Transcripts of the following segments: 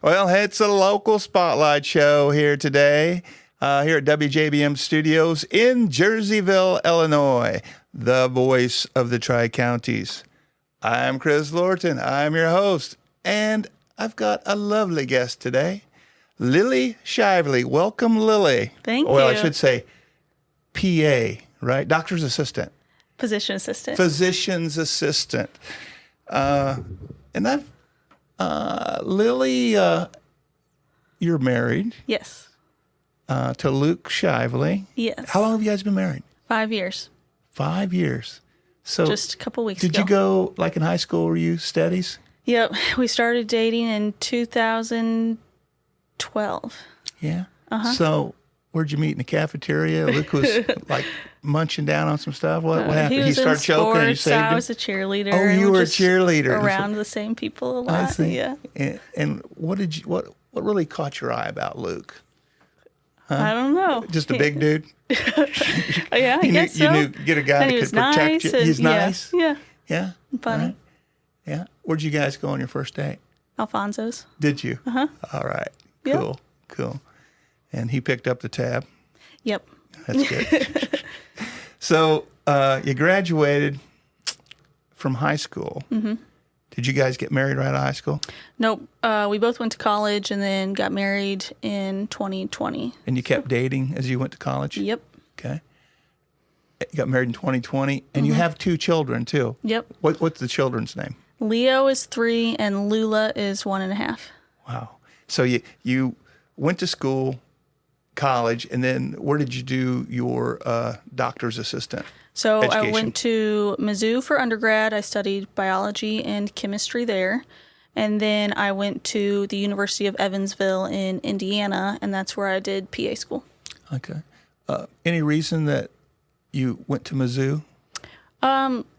Well, it's a local spotlight show here today, here at WJBM Studios in Jerseyville, Illinois, the voice of the Tri-Counties. I'm Chris Lorton. I'm your host, and I've got a lovely guest today, Lily Shively. Welcome, Lily. Thank Well, you. I should say PA, right? Doctor's assistant. Physician assistant. Physician's assistant. And I've, Lily, you're married. Yes. To Luke Shively. Yes. How long have you guys been married? 5 years. 5 years. So Just a couple weeks did ago. you go, like in high school, were you steadies? Yep. We started dating in 2012. Yeah. Uh-huh. So where'd you meet, in the cafeteria? Luke was like munching down on some stuff. What happened? He was started in choking and you sports. saved I him? was a cheerleader. Oh, and you we're were a just cheerleader. Around the same people a lot. I see. Yeah. And what really caught your eye about Luke? I don't know. Just a big dude? Yeah, I guess so. You knew get a guy And that he could was protect nice. you. And He's nice? Yeah. Yeah? Funny. Right. Yeah. Where'd you guys go on your first date? Alfonso's. Did you? Uh-huh. All right. Yep. Cool. And he picked up the tab. Yep. That's good. So you graduated from high school. Mm-hmm. Did you guys get married right out of high school? Nope. We both went to college and then got married in 2020. And you kept dating as you went to college? Yep. Okay. You got married in 2020, and you have 2 children, too. Yep. What's the children's name? Leo is 3 and Lula is 1.5. Wow. So you went to school, college, and then where did you do your doctor's assistant? So I education? went to Mizzou for undergrad. I studied biology and chemistry there. And then I went to the University of Evansville in Indiana, and that's where I did PA school. Okay. Any reason that you went to Mizzou?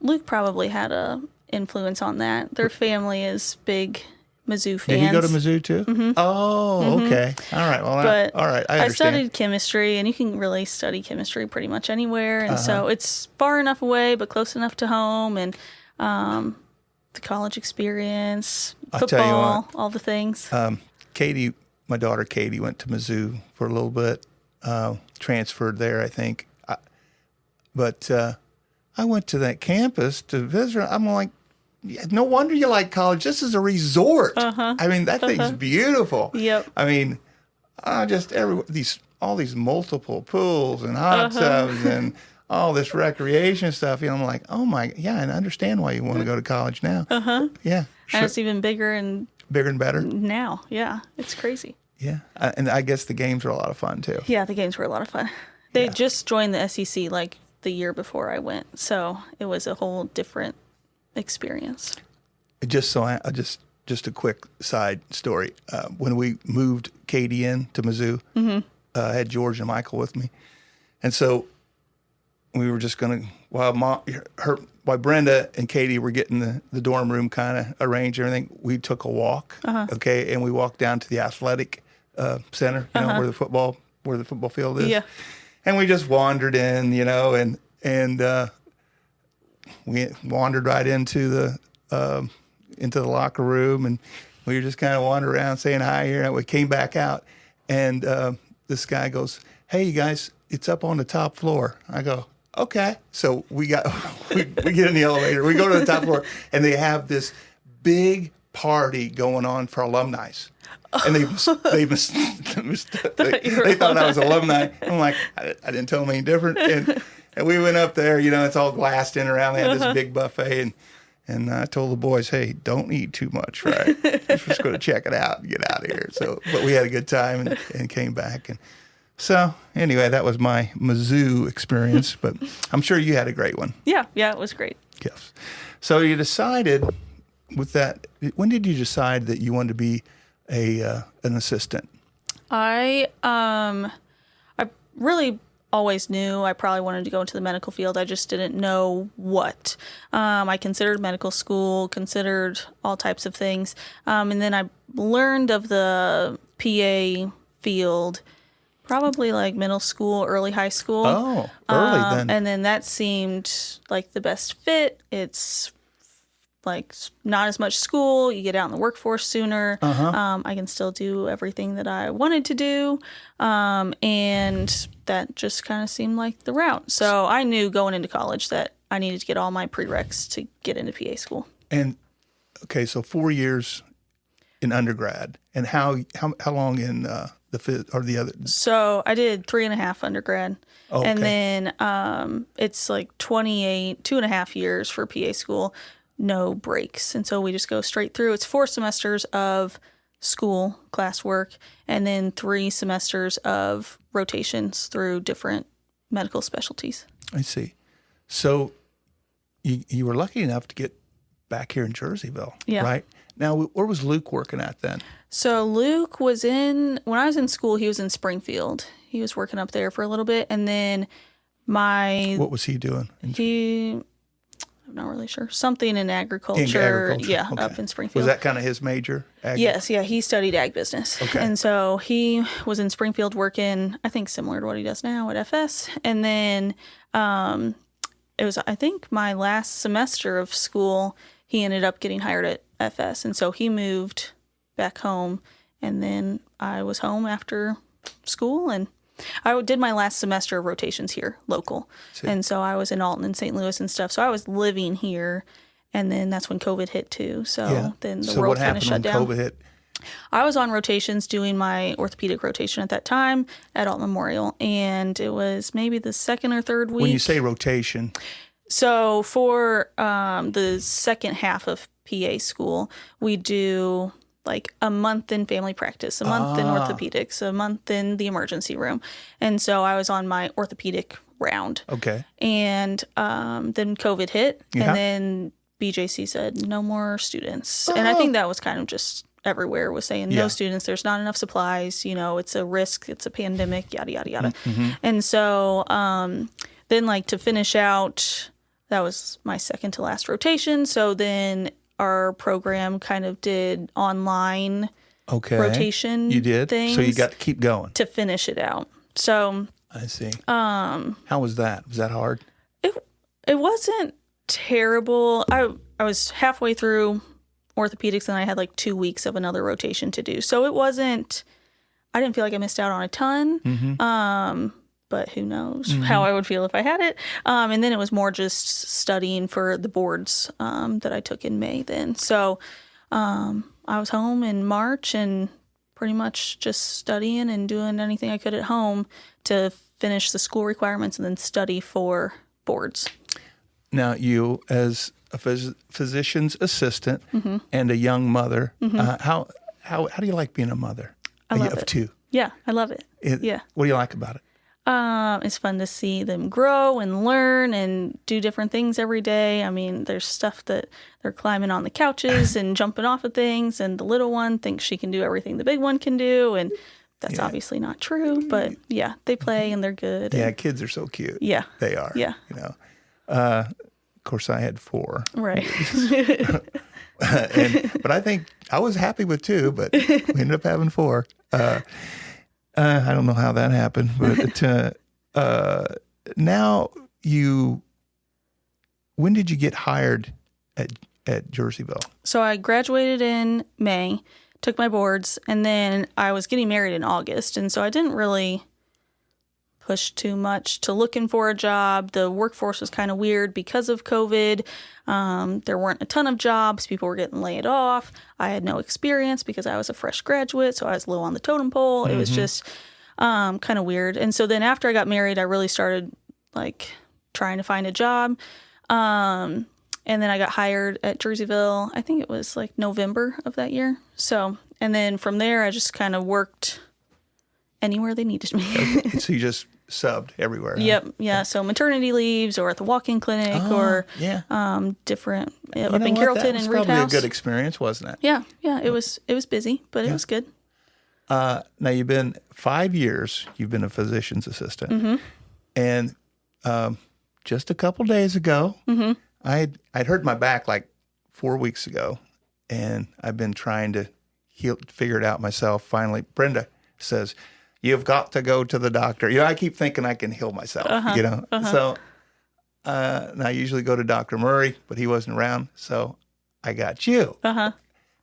Luke probably had a influence on that. Their family is big Mizzou fans. Did he go to Mizzou too? Mm-hmm. Oh, okay. All right. Well, But all right. I I understand. studied chemistry, and you can really study chemistry pretty much anywhere. And so it's far enough away, but close enough to home. And the college experience, I'll tell you football, what. all the things. Katie, my daughter Katie, went to Mizzou for a little bit, transferred there, I think. But I went to that campus to visit. I'm like, no wonder you like college. This is a resort. I mean, that thing's beautiful. Yep. I mean, just all these multiple pools and hot tubs and all this recreation stuff. You know, I'm like, oh my, yeah, I understand why you want to go to college now. Yeah, sure. And it's even bigger and Bigger and better. now. Yeah, it's crazy. Yeah, and I guess the games are a lot of fun too. Yeah, the games were a lot of fun. They just joined the SEC like the year before I went, so it was a whole different experience. Just a quick side story. When we moved Katie in to Mizzou, I had George and Michael with me, and so we were just gonna while Brenda and Katie were getting the dorm room kind of arranged and everything. We took a walk, okay, and we walked down to the athletic center, you know, where the football field is. Yeah. And we just wandered in, you know, and we wandered right into the locker room, and we were just kind of wandering around saying hi here. And we came back out, and this guy goes, "Hey, you guys, it's up on the top floor." I go, "Okay." So we get in the elevator, we go to the top floor, and they have this big party going on for alumni. And they thought I was alumni. I'm like, I didn't tell them any different. And we went up there, you know, it's all glassed in around. They had this big buffet, and I told the boys, hey, don't eat too much, right? Just going to check it out and get out of here. So, but we had a good time and came back. And so anyway, that was my Mizzou experience, but I'm sure you had a great one. Yeah, it was great. Yes. So you decided with that, when did you decide that you wanted to be an assistant? I really always knew I probably wanted to go into the medical field. I just didn't know what. I considered medical school, considered all types of things. And then I learned of the PA field probably like middle school, early high school. Oh, early then. And then that seemed like the best fit. It's like not as much school. You get out in the workforce sooner. I can still do everything that I wanted to do. And that just kind of seemed like the route. So I knew going into college that I needed to get all my prereqs to get into PA school. And okay, so 4 years in undergrad, and how long in the other? So I did 3.5 undergrad, and then it's like 2.5 years for PA school, no breaks, and so we just go straight through. It's 4 semesters of school classwork, and then 3 semesters of rotations through different medical specialties. I see. So you were lucky enough to get back here in Jerseyville, right? Now, where was Luke working at then? So Luke was when I was in school, he was in Springfield. He was working up there for a little bit. And then what was he doing? I'm not really sure. Something in agriculture. Yeah, okay. Up in Springfield. Was that kind of his major? Yes, yeah. He studied ag business. Okay. And so he was in Springfield working, I think, similar to what he does now at FS. And then it was, I think, my last semester of school, he ended up getting hired at FS. And so he moved back home. And then I was home after school. And I did my last semester of rotations here, local. And so I was in Alton and St. Louis and stuff. So I was living here. And then that's when COVID hit too. So then the world kind of shut down. So what happened when COVID hit? I was on rotations doing my orthopedic rotation at that time at Alton Memorial. And it was maybe the second or third week. When you say rotation. So for the second half of PA school, we do like a month in family practice, a month in orthopedics, a month in the emergency room. And so I was on my orthopedic round. Okay. And then COVID hit, and then BJC said, no more students. And I think that was kind of just everywhere was saying, no students, there's not enough supplies, it's a risk, it's a pandemic, yada, yada, yada. Mm-hmm. And so then like to finish out, that was my second to last rotation. So then our program kind of did online rotation. You did? Things so you got to keep going. To finish it out. So I see. How was that? Was that hard? It wasn't terrible. I was halfway through orthopedics and I had like 2 weeks of another rotation to do. So it wasn't, I didn't feel like I missed out on a ton. Mm-hmm. But who knows how I would feel if I had it. And then it was more just studying for the boards that I took in May then. So I was home in March and pretty much just studying and doing anything I could at home to finish the school requirements and then study for boards. Now, you as a physician's assistant and a young mother, how do you like being a mother? I love of it. 2? Yeah, I love it. What do you like about it? It's fun to see them grow and learn and do different things every day. I mean, there's stuff that they're climbing on the couches and jumping off of things, and the little one thinks she can do everything the big one can do, and that's obviously not true. But yeah, they play and they're good. Yeah, kids are so cute. Yeah, they are. Yeah, of course, I had 4. Right. But I think I was happy with 2, but we ended up having 4. I don't know how that happened, but now when did you get hired at Jerseyville? So I graduated in May, took my boards, and then I was getting married in August. And so I didn't really push too much to looking for a job. The workforce was kind of weird because of COVID. There weren't a ton of jobs. People were getting laid off. I had no experience because I was a fresh graduate, so I was low on the totem pole. It was just kind of weird. And so then after I got married, I really started like trying to find a job. And then I got hired at Jerseyville. I think it was like November of that year. So, and then from there, I just kind of worked anywhere they needed me. So you just subbed everywhere. Yep. Huh? Yeah. So maternity leaves or at the walk-in clinic or different up in Carrollton and Root House. Probably a good experience, wasn't it? Yeah. Yeah. It was busy, but it was good. Now you've been 5 years. You've been a physician's assistant, and just a couple days ago, I'd hurt my back like 4 weeks ago, and I've been trying to figure it out myself. Finally, Brenda says, "You've got to go to the doctor." I keep thinking I can heal myself, So I usually go to Dr. Murray, but he wasn't around. So I got you. Uh-huh.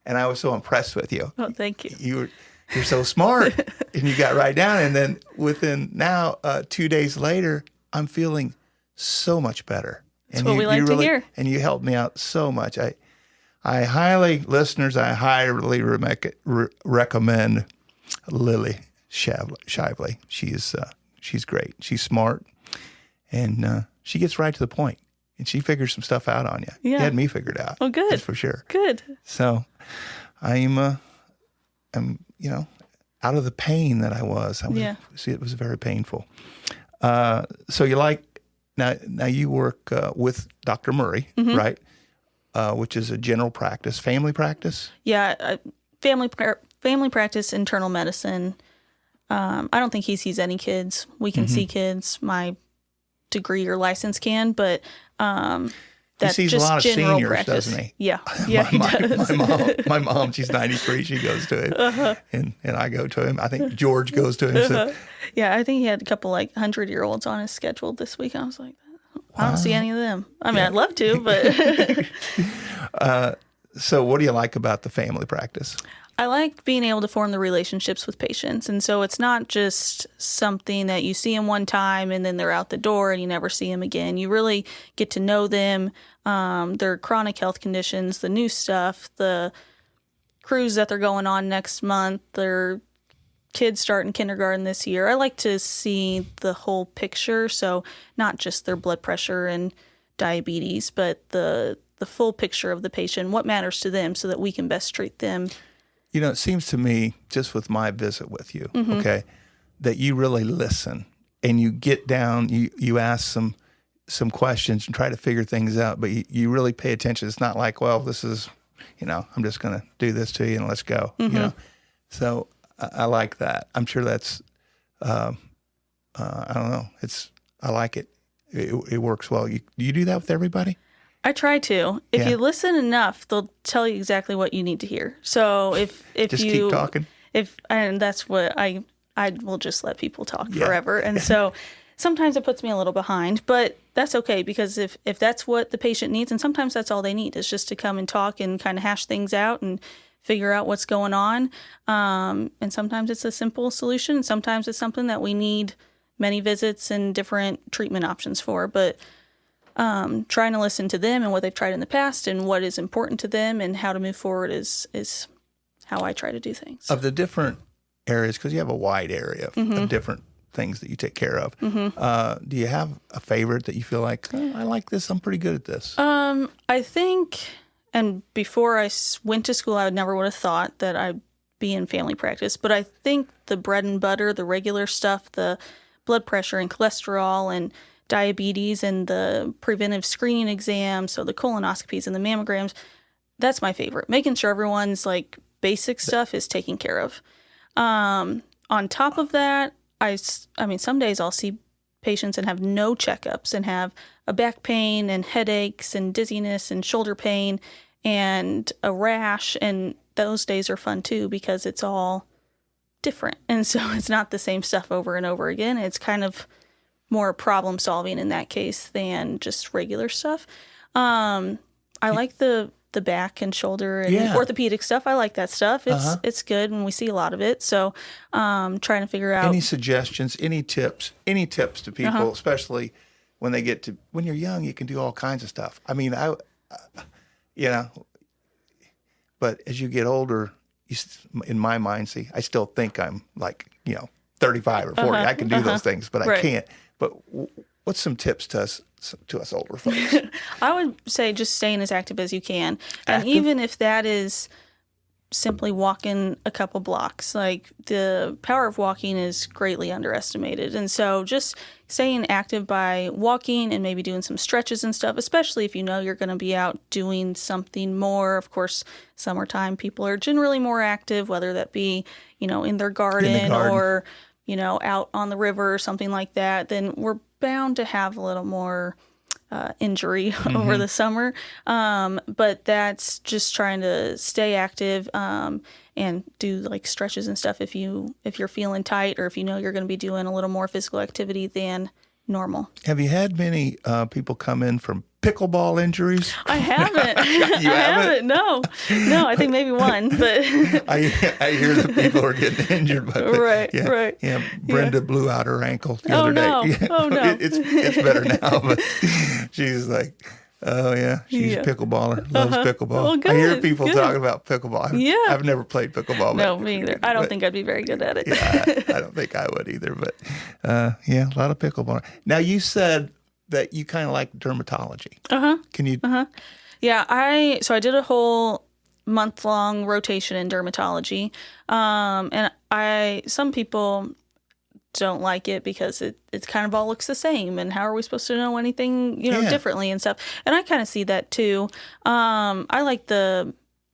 And I was so impressed with you. Oh, thank you. You're so smart. And you got right down. And then within now, 2 days later, I'm feeling so much better. That's what we like to hear. And you helped me out so much. I highly recommend Lily Shively. She's great. She's smart, and she gets right to the point, and she figures some stuff out on you. Yeah. You had me figured out. Oh, good. That's for sure. Good. So I'm out of the pain that I was. See, it was very painful. So you like now you work with Dr. Murray, right? Which is a general practice, family practice? Yeah, family practice, internal medicine. I don't think he sees any kids. We can see kids. My degree or license can, but that's he sees just a lot of general seniors, practice. doesn't he? Yeah, yeah, he does. My mom, she's 93. She goes to him, and I go to him. I think George goes to him. So. Yeah, I think he had a couple 100-year-olds on his schedule this week. I was like, I don't see any of them. I mean, I'd love to, but. So what do you like about the family practice? I like being able to form the relationships with patients. And so it's not just something that you see them one time and then they're out the door and you never see them again. You really get to know them, their chronic health conditions, the new stuff, the cruise that they're going on next month, their kids starting kindergarten this year. I like to see the whole picture. So not just their blood pressure and diabetes, but the full picture of the patient, what matters to them so that we can best treat them. You know, it seems to me, just with my visit with you, okay, that you really listen and you get down, you ask some questions and try to figure things out, but you really pay attention. It's not like, well, this is, I'm just going to do this to you and let's go, So I like that. I'm sure that's, I don't know. I like it. It works well. You do that with everybody? I try to. If you listen enough, they'll tell you exactly what you need to hear. So if just you keep talking. And that's what I will just let people talk forever. And so sometimes it puts me a little behind, but that's okay because if that's what the patient needs, and sometimes that's all they need is just to come and talk and kind of hash things out and figure out what's going on. And sometimes it's a simple solution, and sometimes it's something that we need many visits and different treatment options for. But trying to listen to them and what they've tried in the past and what is important to them and how to move forward is how I try to do things. Of the different areas, because you have a wide area of different things that you take care of, do you have a favorite that you feel like, I like this, I'm pretty good at this? I think, and before I went to school, I never would have thought that I'd be in family practice, but I think the bread and butter, the regular stuff, the blood pressure and cholesterol and diabetes and the preventive screening exams, so the colonoscopies and the mammograms, that's my favorite. Making sure everyone's basic stuff is taken care of. On top of that, I mean, some days I'll see patients and have no checkups and have a back pain and headaches and dizziness and shoulder pain and a rash, and those days are fun too because it's all different. And so it's not the same stuff over and over again. It's kind of more problem solving in that case than just regular stuff. I like the back and shoulder and orthopedic stuff. I like that stuff. It's good and we see a lot of it. So trying to figure out. Any suggestions, any tips to people, especially when they get to, when you're young, you can do all kinds of stuff. I mean, but as you get older, in my mind, I still think I'm 35 or 40. I can do those things, but I can't. But what's some tips to us older folks? I would say just staying as active as you can. And even if that is simply walking a couple blocks, the power of walking is greatly underestimated. And so just staying active by walking and maybe doing some stretches and stuff, especially if you know you're going to be out doing something more. Of course, summertime people are generally more active, whether that be, in their garden. Or out on the river or something like that, then we're bound to have a little more injury over the summer. But that's just trying to stay active and do stretches and stuff if you're feeling tight or if you know you're going to be doing a little more physical activity than normal. Have you had many people come in from pickleball injuries? I haven't. You haven't? No. I think maybe one, but I hear that people are getting injured by Right. Yeah, Brenda blew out her ankle the Oh, other no. day. Yeah. Oh, no. It's better now, but she's like, oh yeah, she's a pickleballer, loves pickleball. Well, I hear good, people good. talking about pickleball. Yeah. I've never played pickleball. no, me either. I don't think I'd be very good at it. Yeah, I don't think I would either. But yeah, a lot of pickleball. Now you said that you kind of like dermatology. Can you? Yeah, I did a whole month-long rotation in dermatology, and some people don't like it because it kind of all looks the same, and how are we supposed to know anything differently and stuff? And I kind of see that too. I like the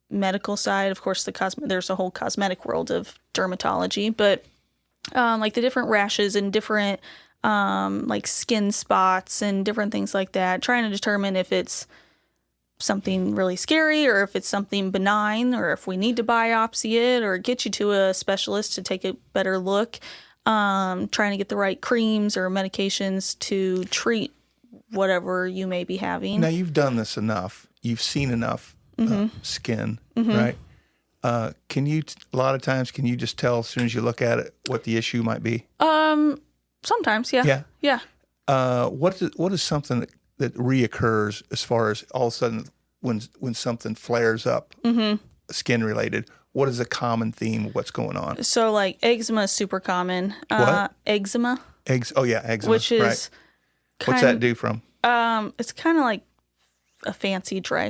medical side, of course. There's a whole cosmetic world of dermatology, but like the different rashes and different like skin spots and different things like that, trying to determine if it's something really scary or if it's something benign or if we need to biopsy it or get you to a specialist to take a better look. Trying to get the right creams or medications to treat whatever you may be having. Now you've done this enough. You've seen enough skin, right? Can you? A lot of times, can you just tell as soon as you look at it what the issue might be? Sometimes, yeah. Yeah. What is something that reoccurs as far as all of a sudden when something flares up, skin related? What is a common theme of what's going on? So, like, eczema is super common. What? Eczema. Eczema. Which is right. What's that do from? It's kind of like a fancy dry